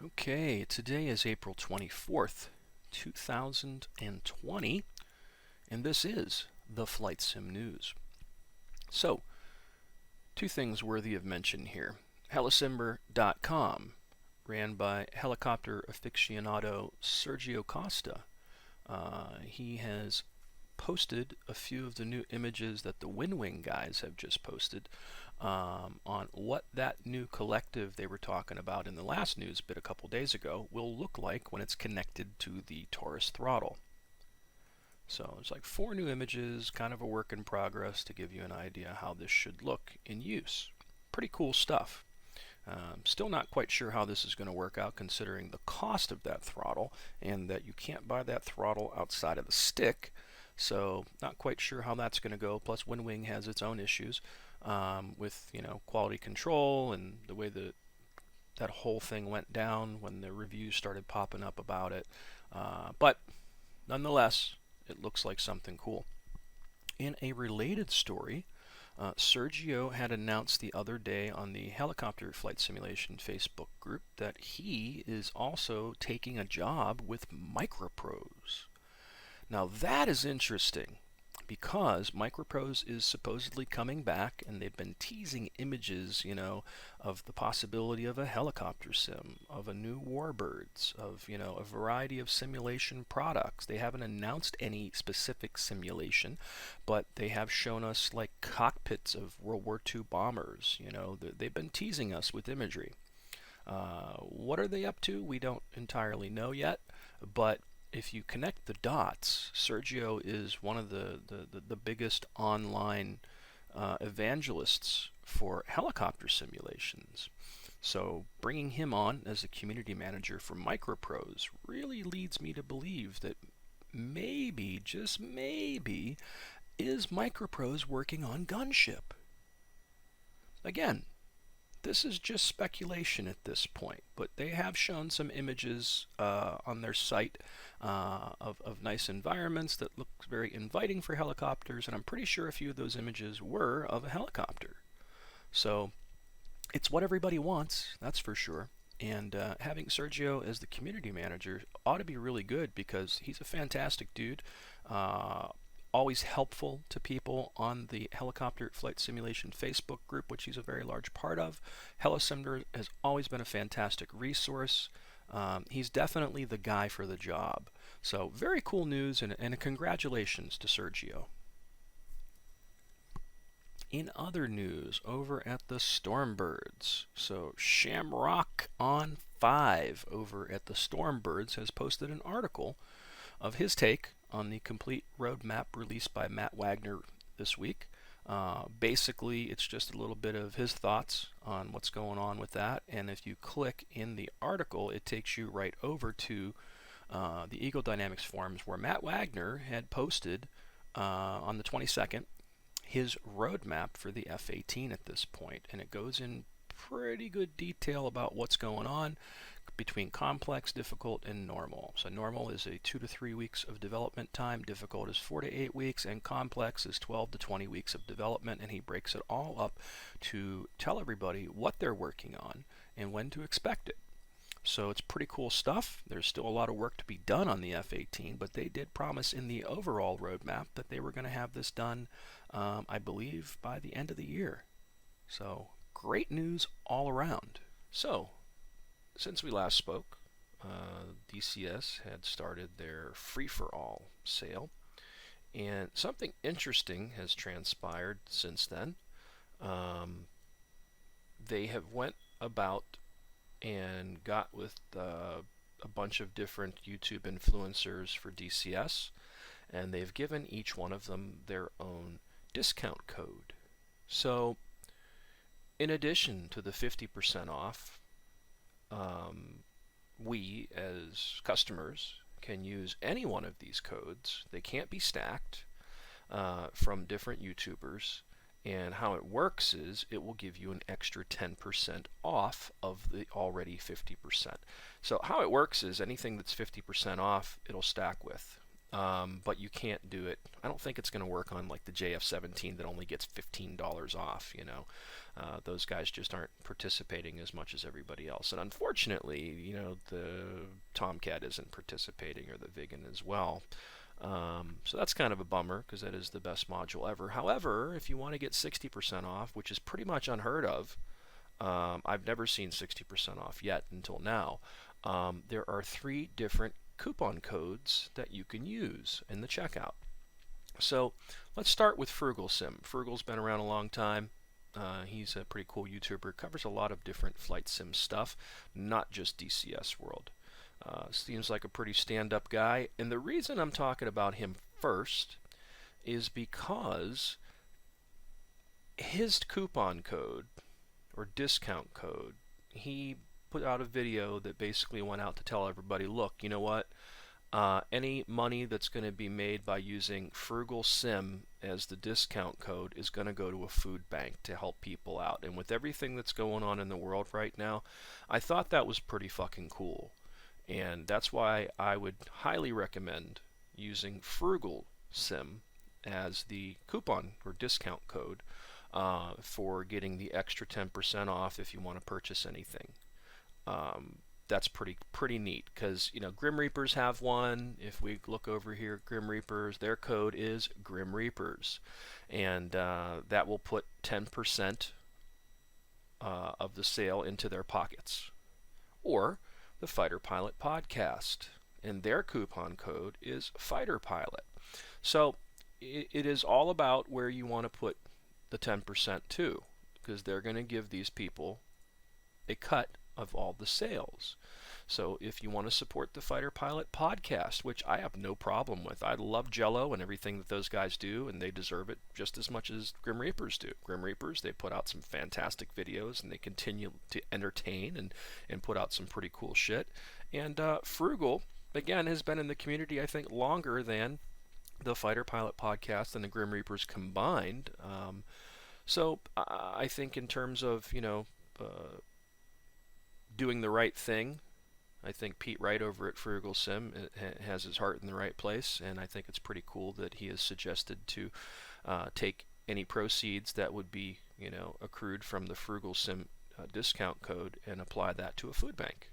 Okay, today is April 24th, 2020, and this is the Flight Sim News. So, two things worthy of mention here. Helisimmer.com, ran by helicopter aficionado Sergio Costa. He has posted a few of the new images that the WinWing guys have just posted on what that new collective they were talking about in the last news bit a couple days ago will look like when it's connected to the Taurus throttle. So it's like 4 new images, kind of a work in progress to give you an idea how this should look in use. Pretty cool stuff. Still not quite sure how this is going to work out considering the cost of that throttle and that you can't buy that throttle outside of the stick. So not quite sure how that's going to go. Plus WinWing has its own issues with quality control and the way that whole thing went down when the reviews started popping up about it. But nonetheless, it looks like something cool. In a related story, Sergio had announced the other day on the Helicopter Flight Simulation Facebook group that he is also taking a job with Microprose. Now that is interesting because Microprose is supposedly coming back and they've been teasing images, of the possibility of a helicopter sim, of a new Warbirds, of, a variety of simulation products. They haven't announced any specific simulation, but they have shown us like cockpits of World War II bombers. They've been teasing us with imagery. What are they up to? We don't entirely know yet, but if you connect the dots, Sergio is one of the biggest online evangelists for helicopter simulations. So bringing him on as a community manager for Microprose really leads me to believe that maybe, just maybe, is Microprose working on Gunship? Again, this is just speculation at this point, but they have shown some images on their site of nice environments that look very inviting for helicopters, and I'm pretty sure a few of those images were of a helicopter. So it's what everybody wants, that's for sure. And having Sergio as the community manager ought to be really good because he's a fantastic dude. Always helpful to people on the Helicopter Flight Simulation Facebook group, which he's a very large part of. Helisimmer has always been a fantastic resource. He's definitely the guy for the job. So very cool news and a congratulations to Sergio. In other news, over at the Stormbirds, so Shamrock on 5 over at the Stormbirds has posted an article of his take on the complete roadmap released by Matt Wagner this week. Basically, it's just a little bit of his thoughts on what's going on with that. And if you click in the article, it takes you right over to the Eagle Dynamics forums where Matt Wagner had posted on the 22nd his roadmap for the F-18 at this point. And it goes in pretty good detail about what's going on between complex, difficult, and normal. So normal is a 2 to 3 weeks of development time, difficult is 4 to 8 weeks, and complex is 12 to 20 weeks of development, and he breaks it all up to tell everybody what they're working on and when to expect it. So it's pretty cool stuff. There's still a lot of work to be done on the F-18, but they did promise in the overall roadmap that they were going to have this done, I believe, by the end of the year. So great news all around. So since we last spoke, DCS had started their free-for-all sale, and something interesting has transpired since then. They have went about and got with a bunch of different YouTube influencers for DCS, and they've given each one of them their own discount code. So in addition to the 50% off, we as customers can use any one of these codes. They can't be stacked from different YouTubers, and how it works is it will give you an extra 10% off of the already 50%. So how it works is anything that's 50% off, it'll stack with. but you can't do it. I don't think it's going to work on like the JF-17 that only gets $15 off. Those guys just aren't participating as much as everybody else. And unfortunately, the Tomcat isn't participating, or the Viggen as well. So that's kind of a bummer, because that is the best module ever. However, if you want to get 60% off, which is pretty much unheard of, I've never seen 60% off yet until now. There are 3 different coupon codes that you can use in the checkout. So let's start with Frugal Sim. Frugal's been around a long time. He's a pretty cool YouTuber. Covers a lot of different flight sim stuff, not just DCS World. Seems like a pretty stand-up guy. And the reason I'm talking about him first is because his coupon code, or discount code, he put out a video that basically went out to tell everybody, look, you know what? Any money that's going to be made by using Frugal Sim as the discount code is going to go to a food bank to help people out. And with everything that's going on in the world right now, I thought that was pretty fucking cool. And that's why I would highly recommend using Frugal Sim as the coupon or discount code for getting the extra 10% off if you want to purchase anything. That's pretty neat, because Grim Reapers have one. If we look over here, Grim Reapers, their code is Grim Reapers, and that will put 10% of the sale into their pockets. Or the Fighter Pilot Podcast, and their coupon code is Fighter Pilot. So it is all about where you want to put the 10% to, because they're going to give these people a cut of all the sales. So if you want to support the Fighter Pilot Podcast, which I have no problem with, I love Jello and everything that those guys do, and they deserve it just as much as Grim Reapers do. Grim Reapers, they put out some fantastic videos, and they continue to entertain and put out some pretty cool shit. And Frugal, again, has been in the community, I think, longer than the Fighter Pilot Podcast and the Grim Reapers combined. So I think in terms of, doing the right thing, I think Pete Wright over at Frugal Sim has his heart in the right place, and I think it's pretty cool that he has suggested to take any proceeds that would be, accrued from the Frugal Sim discount code and apply that to a food bank.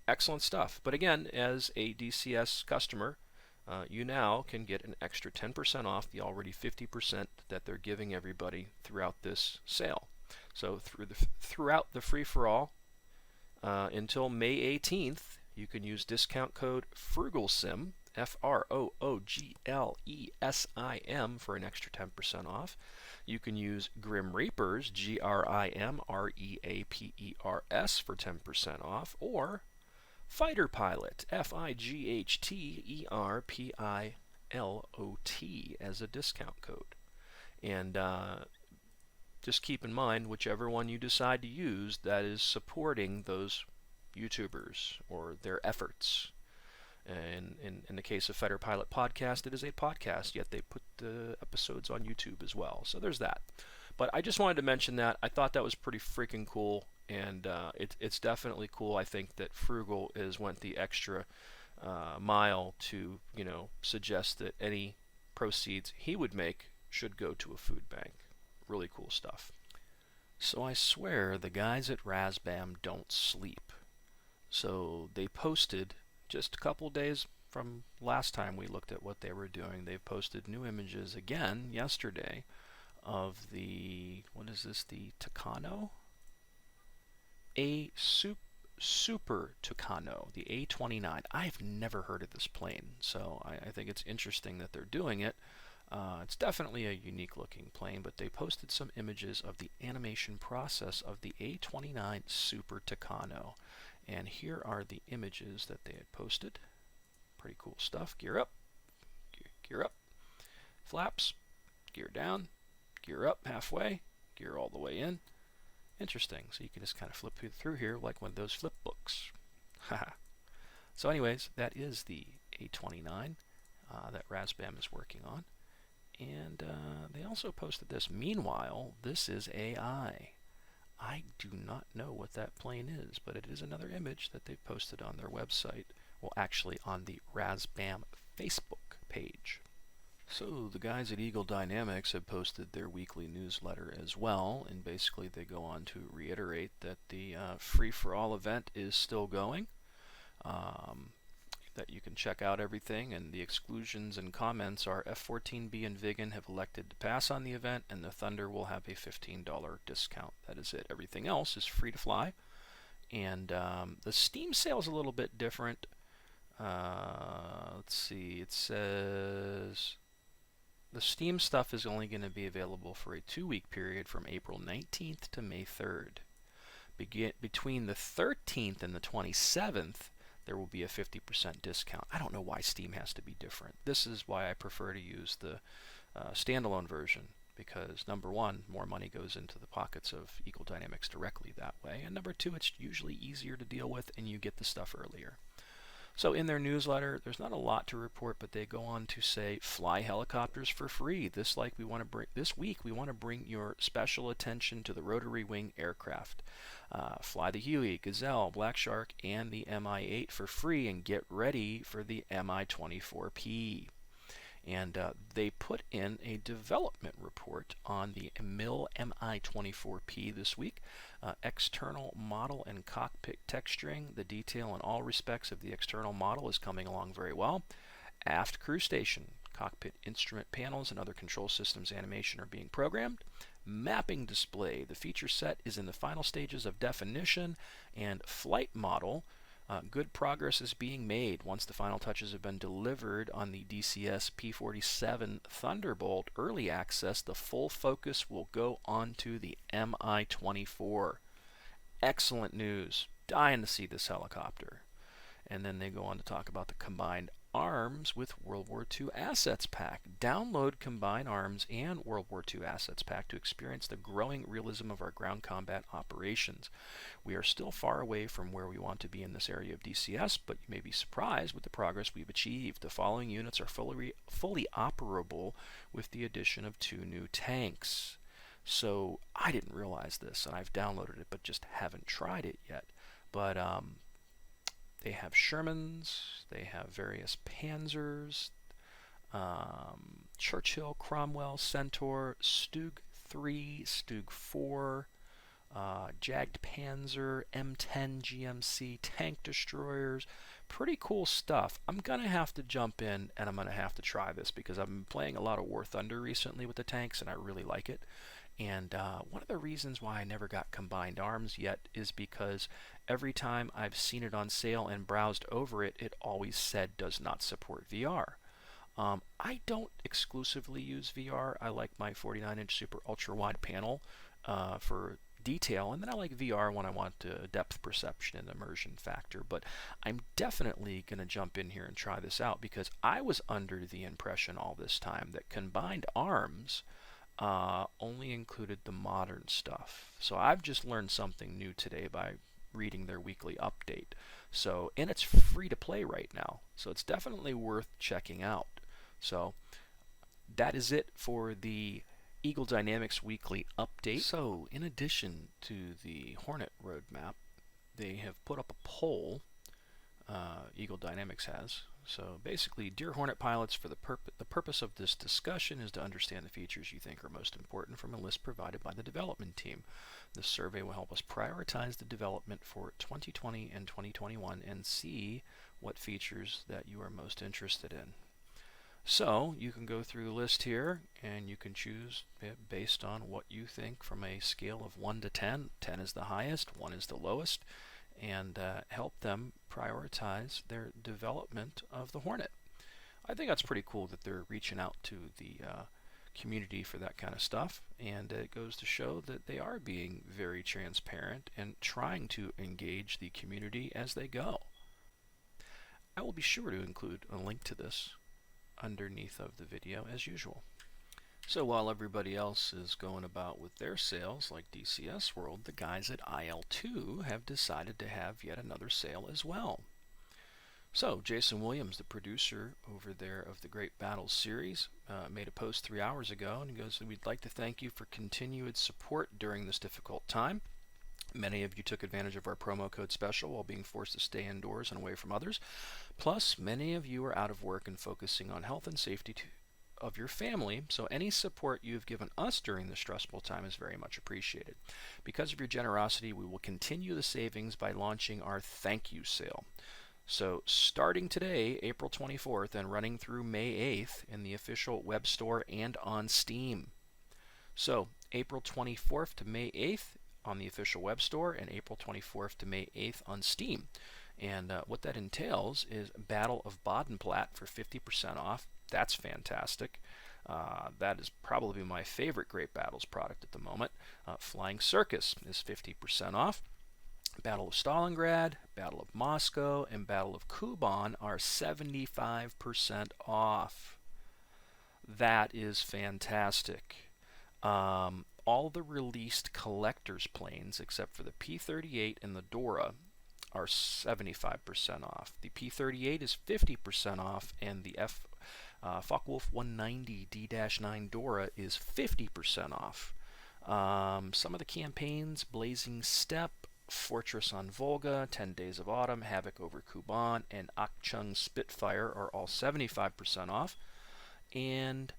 Excellent stuff. But again, as a DCS customer, you now can get an extra 10% off the already 50% that they're giving everybody throughout this sale. So throughout the free-for-all, until May 18th, you can use discount code FrugalSim, FROOGLESIM, for an extra 10% off. You can use Grim Reapers, GRIMREAPERS, for 10% off, or Fighter Pilot, FIGHTERPILOT, as a discount code. And just keep in mind, whichever one you decide to use, that is supporting those YouTubers or their efforts. And in the case of Fighter Pilot Podcast, it is a podcast, yet they put the episodes on YouTube as well. So there's that. But I just wanted to mention that. I thought that was pretty freaking cool, and it's definitely cool. I think that Frugal went the extra mile to, suggest that any proceeds he would make should go to a food bank. Really cool stuff. So I swear the guys at Razbam don't sleep. So they posted, just a couple days from last time we looked at what they were doing, they've posted new images again yesterday of the, what is this, the Tucano? A SuperTucano, the A29. I've never heard of this plane, so I think it's interesting that they're doing it. It's definitely a unique looking plane, but they posted some images of the animation process of the A29 SuperTucano. And here are the images that they had posted. Pretty cool stuff. Gear up, gear up, flaps, gear down, gear up halfway, gear all the way in. Interesting. So you can just kind of flip through here like one of those flip books. So anyways, that is the A29 that Razbam is working on. And they also posted this. Meanwhile, this is AI. I do not know what that plane is, but it is another image that they've posted on their website Well, actually on the Razbam Facebook page. So the guys at Eagle Dynamics have posted their weekly newsletter as well, and basically they go on to reiterate that the free-for-all event is still going, that you can check out everything, and the exclusions and comments are F-14B and Vigan have elected to pass on the event, and the Thunder will have a $15 discount. That is it. Everything else is free to fly, and the Steam sale is a little bit different. Let's see, it says the Steam stuff is only going to be available for a 2-week period from April 19th to May 3rd. Between the 13th and the 27th, there will be a 50% discount. I don't know why Steam has to be different. This is why I prefer to use the standalone version, because number one, more money goes into the pockets of Eagle Dynamics directly that way, and number two, it's usually easier to deal with and you get the stuff earlier. So in their newsletter, there's not a lot to report, but they go on to say, fly helicopters for free. This week, we want to bring your special attention to the rotary wing aircraft. Fly the Huey, Gazelle, Black Shark, and the Mi-8 for free, and get ready for the Mi-24P. And they put in a development report on the MIL Mi-24P this week. External model and cockpit texturing. The detail in all respects of the external model is coming along very well. Aft crew station, cockpit instrument panels, and other control systems animation are being programmed. Mapping display. The feature set is in the final stages of definition. And flight model. Good progress is being made. Once the final touches have been delivered on the DCS P-47 Thunderbolt early access, the full focus will go on to the Mi-24. Excellent news. Dying to see this helicopter. And then they go on to talk about the combined arms with World War II Assets Pack. Download Combined Arms and World War II Assets Pack to experience the growing realism of our ground combat operations. We are still far away from where we want to be in this area of DCS, but you may be surprised with the progress we've achieved. The following units are fully operable with the addition of 2 new tanks. So I didn't realize this, and I've downloaded it, but just haven't tried it yet. But they have Shermans, they have various Panzers, Churchill, Cromwell, Centaur, Stug 3, Stug 4, Jagged Panzer, M10 GMC, tank destroyers. Pretty cool stuff. I'm going to have to jump in and I'm going to have to try this because I've been playing a lot of War Thunder recently with the tanks and I really like it. And one of the reasons why I never got Combined Arms yet is because every time I've seen it on sale and browsed over it, it always said does not support VR. I don't exclusively use VR. I like my 49-inch super ultra-wide panel for detail, and then I like VR when I want depth perception and immersion factor. But I'm definitely going to jump in here and try this out because I was under the impression all this time that Combined Arms only included the modern stuff. So I've just learned something new today by reading their weekly update. So, and it's free to play right now. So it's definitely worth checking out. So that is it for the Eagle Dynamics weekly update. So in addition to the Hornet roadmap, they have put up a poll. Eagle Dynamics has. So basically, dear Hornet pilots, for the purpose of this discussion is to understand the features you think are most important from a list provided by the development team. This survey will help us prioritize the development for 2020 and 2021 and see what features that you are most interested in. So you can go through the list here and you can choose based on what you think from a scale of 1 to 10. 10 is the highest, 1 is the lowest, and help them prioritize their development of the Hornet. I think that's pretty cool that they're reaching out to the community for that kind of stuff, and it goes to show that they are being very transparent and trying to engage the community as they go. I will be sure to include a link to this underneath of the video as usual. So while everybody else is going about with their sales like DCS World, the guys at IL-2 have decided to have yet another sale as well. So Jason Williams, the producer over there of the Great Battles series, made a post 3 hours ago and he goes, "We'd like to thank you for continued support during this difficult time. Many of you took advantage of our promo code special while being forced to stay indoors and away from others. Plus, many of you are out of work and focusing on health and safety of your family, so any support you have given us during this stressful time is very much appreciated. Because of your generosity, we will continue the savings by launching our Thank You sale. So starting today, April 24th, and running through May 8th in the official web store and on Steam. So April 24th to May 8th on the official web store, and April 24th to May 8th on Steam. And what that entails is Battle of Bodenplatte for 50% off. That's fantastic. That is probably my favorite Great Battles product at the moment. Flying Circus is 50% off. Battle of Stalingrad, Battle of Moscow, and Battle of Kuban are 75% off. That is fantastic. All the released collector's planes, except for the P-38 and the Dora, are 75% off. The P-38 is 50% off, and the Focke-Wulf 190 D-9 Dora is 50% off. Some of the campaigns, Blazing Steppe, Fortress on Volga, 10 Days of Autumn, Havoc over Kuban, and Akchung Spitfire are all 75% off. And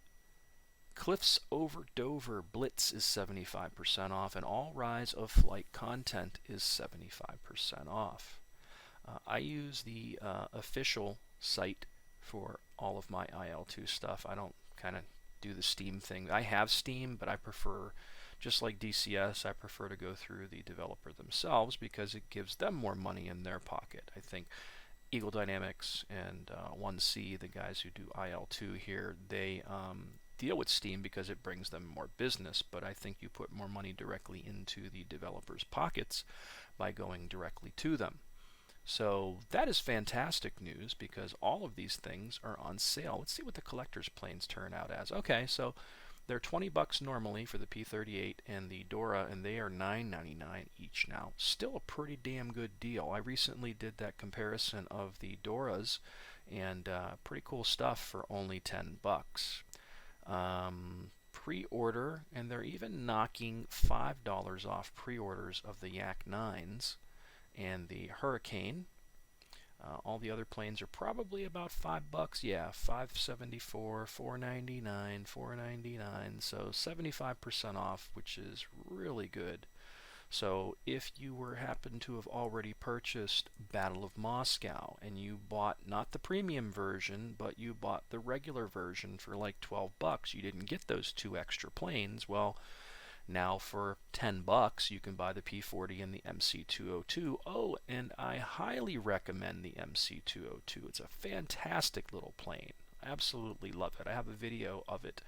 Cliffs over Dover Blitz is 75% off, and all Rise of Flight content is 75% off. I use the official site for all of my IL-2 stuff. I don't kind of do the Steam thing. I have Steam, but I prefer, just like DCS, I prefer to go through the developer themselves because it gives them more money in their pocket. I think Eagle Dynamics and 1C, the guys who do IL-2 here, they deal with Steam because it brings them more business, but I think you put more money directly into the developers' pockets by going directly to them. So that is fantastic news because all of these things are on sale. Let's see what the collector's planes turn out as. Okay, so they're $20 normally for the P-38 and the Dora, and they are $9.99 each now. Still a pretty damn good deal. I recently did that comparison of the Doras, and pretty cool stuff for only $10. Pre-order, and they're even knocking $5 off pre-orders of the Yak 9s and the Hurricane. All the other planes are probably about $5. Yeah, $5.74, $4.99, $4.99. So 75% off, which is really good. So if you happen to have already purchased Battle of Moscow and you bought not the premium version, but you bought the regular version for like $12, you didn't get those 2 extra planes. Well, now for $10 you can buy the P-40 and the MC-202. Oh, and I highly recommend the MC-202. It's a fantastic little plane. I absolutely love it. I have a video of it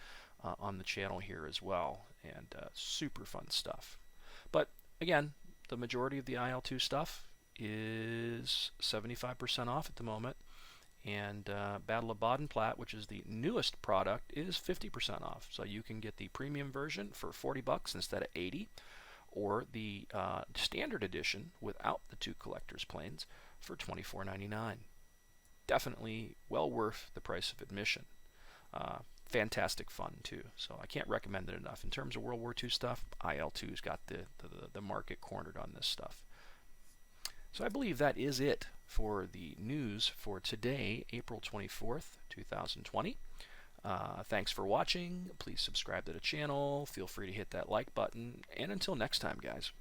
on the channel here as well, and super fun stuff. But again, the majority of the IL-2 stuff is 75% off at the moment, and Battle of Bodenplatte, which is the newest product, is 50% off. So you can get the premium version for $40 instead of $80, or the standard edition without the 2 collector's planes for $24.99. Definitely well worth the price of admission. Fantastic fun too, so I can't recommend it enough. In terms of World War II stuff, IL-2's got the market cornered on this stuff. So I believe that is it for the news for today, April 24th, 2020. Thanks for watching. Please subscribe to the channel. Feel free to hit that like button. And until next time, guys.